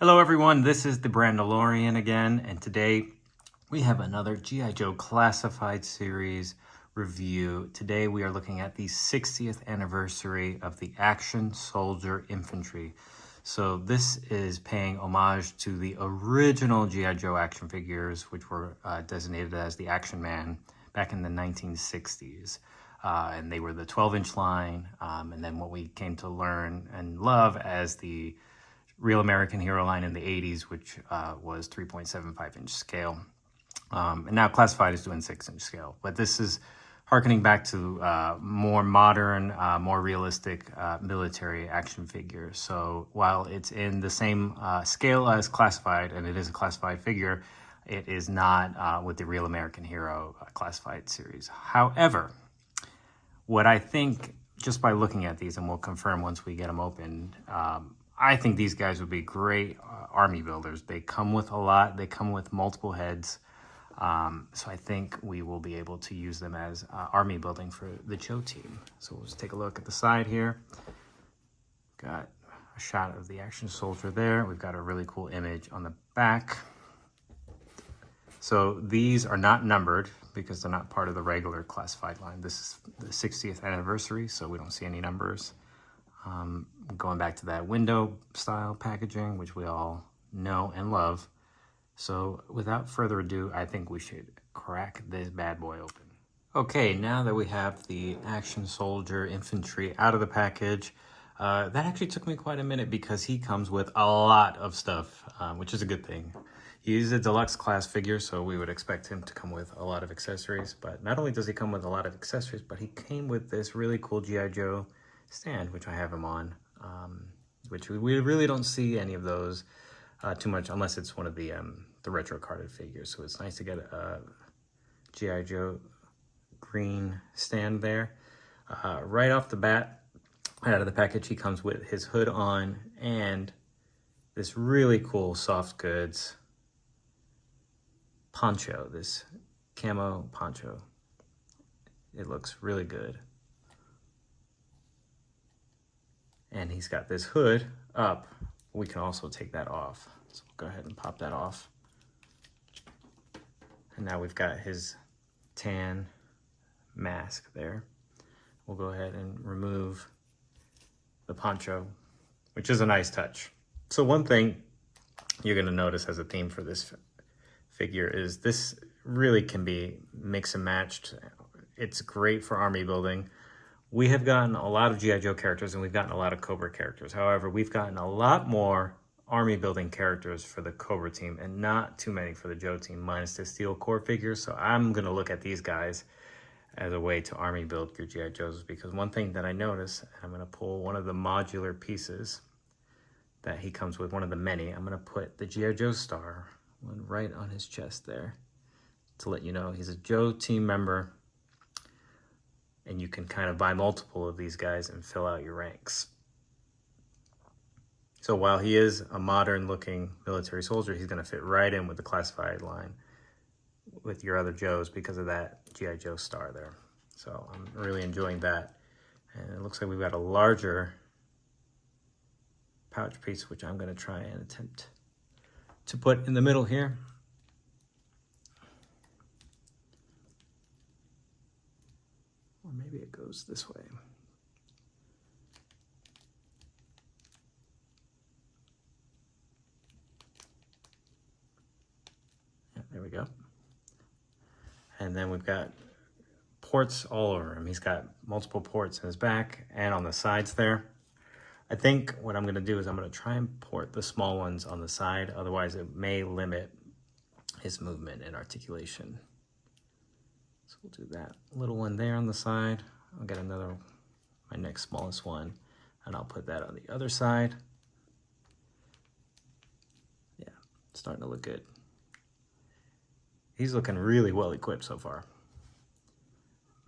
Hello everyone, this is the Brandalorian again, and today we have another G.I. Joe Classified Series review. Today we are looking at the 60th anniversary of the Action Soldier Infantry. So this is paying homage to the original G.I. Joe action figures, which were designated as the Action Man back in the 1960s. And they were the 12-inch line, and then what we came to learn and love as the Real American Hero line in the 80s, which was 3.75-inch scale. And now Classified is doing 6-inch scale. But this is harkening back to more modern, more realistic military action figures. So while it's in the same scale as Classified, and it is a Classified figure, it is not with the Real American Hero Classified series. However, what I think, just by looking at these, and we'll confirm once we get them opened, I think these guys would be great army builders. They come with a lot. They come with multiple heads. So I think we will be able to use them as army building for the Joe team. So we'll just take a look at the side here. Got a shot of the Action Soldier there. We've got a really cool image on the back. So these are not numbered because they're not part of the regular Classified line. This is the 60th anniversary, so we don't see any numbers. Going back to that window style packaging, which we all know and love. So without further ado, I think we should crack this bad boy open. Okay, now that we have the Action Soldier Infantry out of the package, that actually took me quite a minute because he comes with a lot of stuff, which is a good thing. He's a deluxe class figure, so we would expect him to come with a lot of accessories. But not only does he come with a lot of accessories, but he came with this really cool G.I. Joe stand, which I have him on, which we really don't see any of those too much unless it's one of the retro carded figures. So it's nice to get a G.I. Joe green stand there. Right off the bat, out of the package, he comes with his hood on and this really cool soft goods poncho, this camo poncho. It looks really good. And he's got this hood up. We can also take that off. So we'll go ahead and pop that off. And now we've got his tan mask there. We'll go ahead and remove the poncho, which is a nice touch. So one thing you're gonna notice as a theme for this figure is this really can be mix and matched. It's great for army building. We have gotten a lot of G.I. Joe characters and we've gotten a lot of Cobra characters. However, we've gotten a lot more army building characters for the Cobra team and not too many for the Joe team, minus the steel core figures. So I'm going to look at these guys as a way to army build your G.I. Joes, because one thing that I notice, I'm going to pull one of the modular pieces that he comes with, one of the many. I'm going to put the G.I. Joe star one right on his chest there to let you know he's a Joe team member. And you can kind of buy multiple of these guys and fill out your ranks. So while he is a modern looking military soldier, he's gonna fit right in with the Classified line with your other Joes because of that G.I. Joe star there. So I'm really enjoying that. And it looks like we've got a larger pouch piece, which I'm gonna try and attempt to put in the middle here. Or maybe it goes this way. Yeah, there we go. And then we've got ports all over him. He's got multiple ports in his back and on the sides there. I think what I'm gonna do is I'm gonna try and port the small ones on the side. Otherwise it may limit his movement and articulation. So we'll do that little one there on the side. I'll get another, my next smallest one, and I'll put that on the other side. Yeah, starting to look good. He's looking really well equipped so far.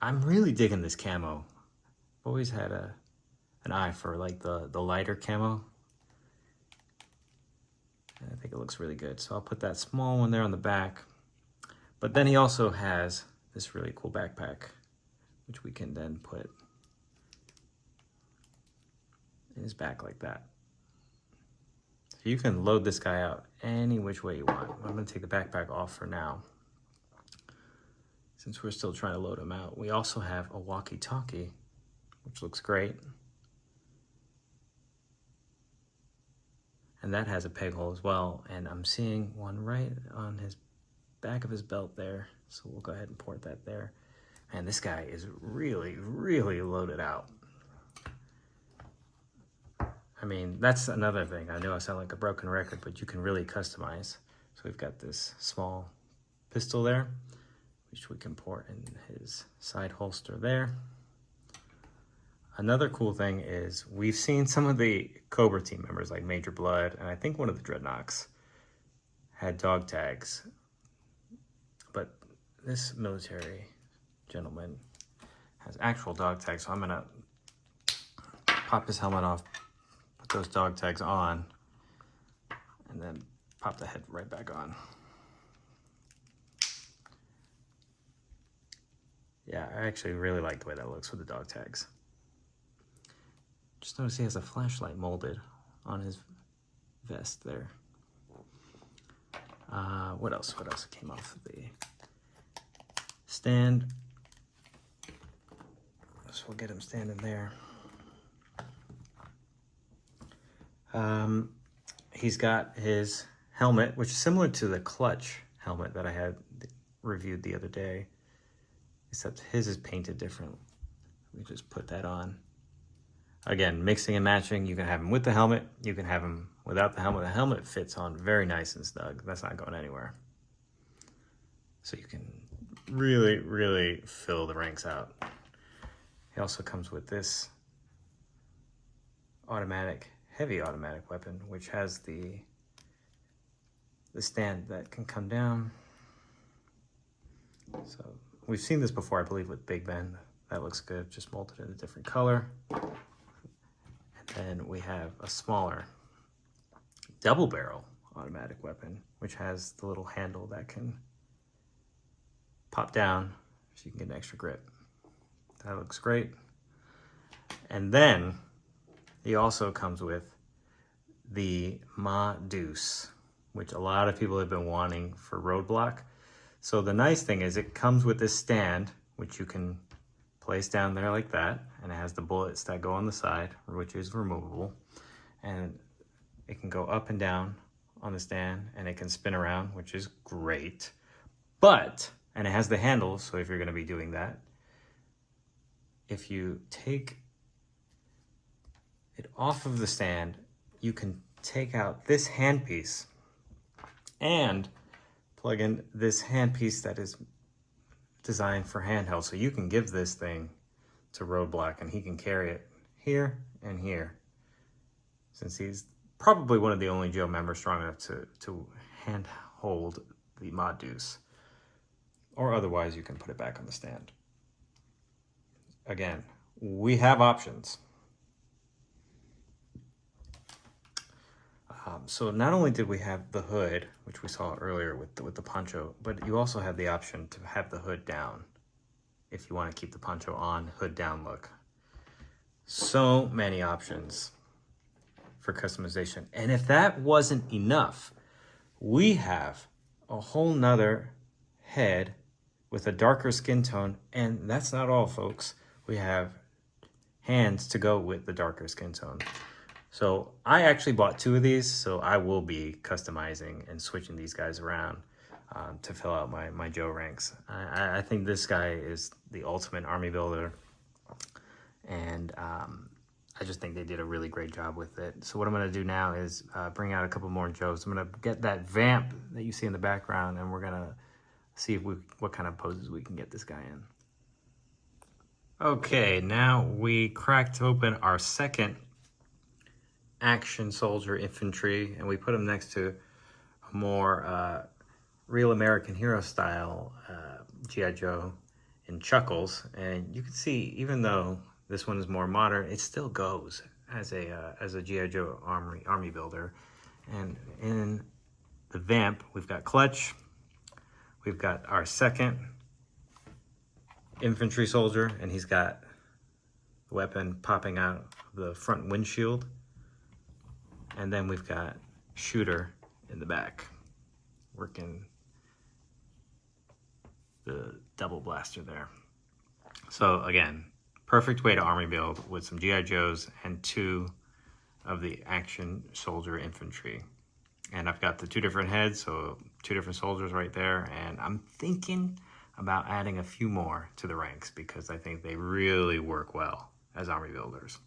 I'm really digging this camo. I've always had an eye for like the lighter camo. And I think it looks really good. So I'll put that small one there on the back. But then he also has this really cool backpack, which we can then put in his back like that. So you can load this guy out any which way you want. I'm going to take the backpack off for now, since we're still trying to load him out. We also have a walkie-talkie, which looks great. And that has a peg hole as well. And I'm seeing one right on his back of his belt there. So we'll go ahead and port that there. And this guy is really, really loaded out. I mean, that's another thing. I know I sound like a broken record, but you can really customize. So we've got this small pistol there, which we can port in his side holster there. Another cool thing is we've seen some of the Cobra team members like Major Blood, and I think one of the Dreadnoks had dog tags. But this military gentleman has actual dog tags, so I'm gonna pop his helmet off, put those dog tags on, and then pop the head right back on. Yeah, I actually really like the way that looks with the dog tags. Just notice he has a flashlight molded on his vest there. What else? What else came off the stand? So we'll get him standing there. He's got his helmet, which is similar to the Clutch helmet that I had reviewed the other day, except his is painted different. We just put that on. Again, mixing and matching. You can have him with the helmet. You can have him without the helmet. The helmet fits on very nice and snug. That's not going anywhere. So you can really, really fill the ranks out. He also comes with this heavy automatic weapon, which has the stand that can come down. So we've seen this before, I believe, with Big Ben. That looks good, just molded in a different color. And we have a smaller double barrel automatic weapon, which has the little handle that can pop down so you can get an extra grip. That looks great. And then he also comes with the Ma Deuce, which a lot of people have been wanting for Roadblock. So the nice thing is it comes with this stand, which you can place down there like that, and it has the bullets that go on the side, which is removable, and it can go up and down on the stand, and it can spin around, which is great. And it has the handle, so if you're going to be doing that, if you take it off of the stand, you can take out this handpiece and plug in this handpiece that is designed for handheld. So you can give this thing to Roadblock and he can carry it here and here, since he's probably one of the only Joe members strong enough to hand hold the Ma Deuce. Or otherwise you can put it back on the stand. Again, we have options. So not only did we have the hood, which we saw earlier with the poncho, but you also have the option to have the hood down if you want to keep the poncho on, hood down look. So many options for customization. And if that wasn't enough, we have a whole nother head with a darker skin tone. And that's not all, folks. We have hands to go with the darker skin tone. So I actually bought 2 of these, so I will be customizing and switching these guys around to fill out my Joe ranks. I think this guy is the ultimate army builder, and I just think they did a really great job with it. So what I'm going to do now is bring out a couple more Joes. I'm going to get that vamp that you see in the background, and we're going to see if what kind of poses we can get this guy in. Okay, now we cracked open our second action soldier infantry, and we put him next to a more real American hero style G.I. Joe in Chuckles. And you can see, even though this one is more modern, it still goes as a G.I. Joe army builder. And in the vamp, we've got Clutch, we've got our second infantry soldier, and he's got the weapon popping out of the front windshield. And then we've got shooter in the back, working the double blaster there. So again, perfect way to army build with some G.I. Joes and 2 of the action soldier infantry. And I've got the 2 different heads, so 2 different soldiers right there. And I'm thinking about adding a few more to the ranks because I think they really work well as army builders.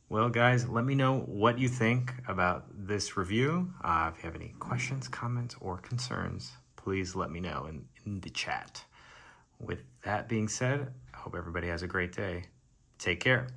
Well, guys, let me know what you think about this review. If you have any questions, comments, or concerns, please let me know in the chat. With that being said, I hope everybody has a great day. Take care.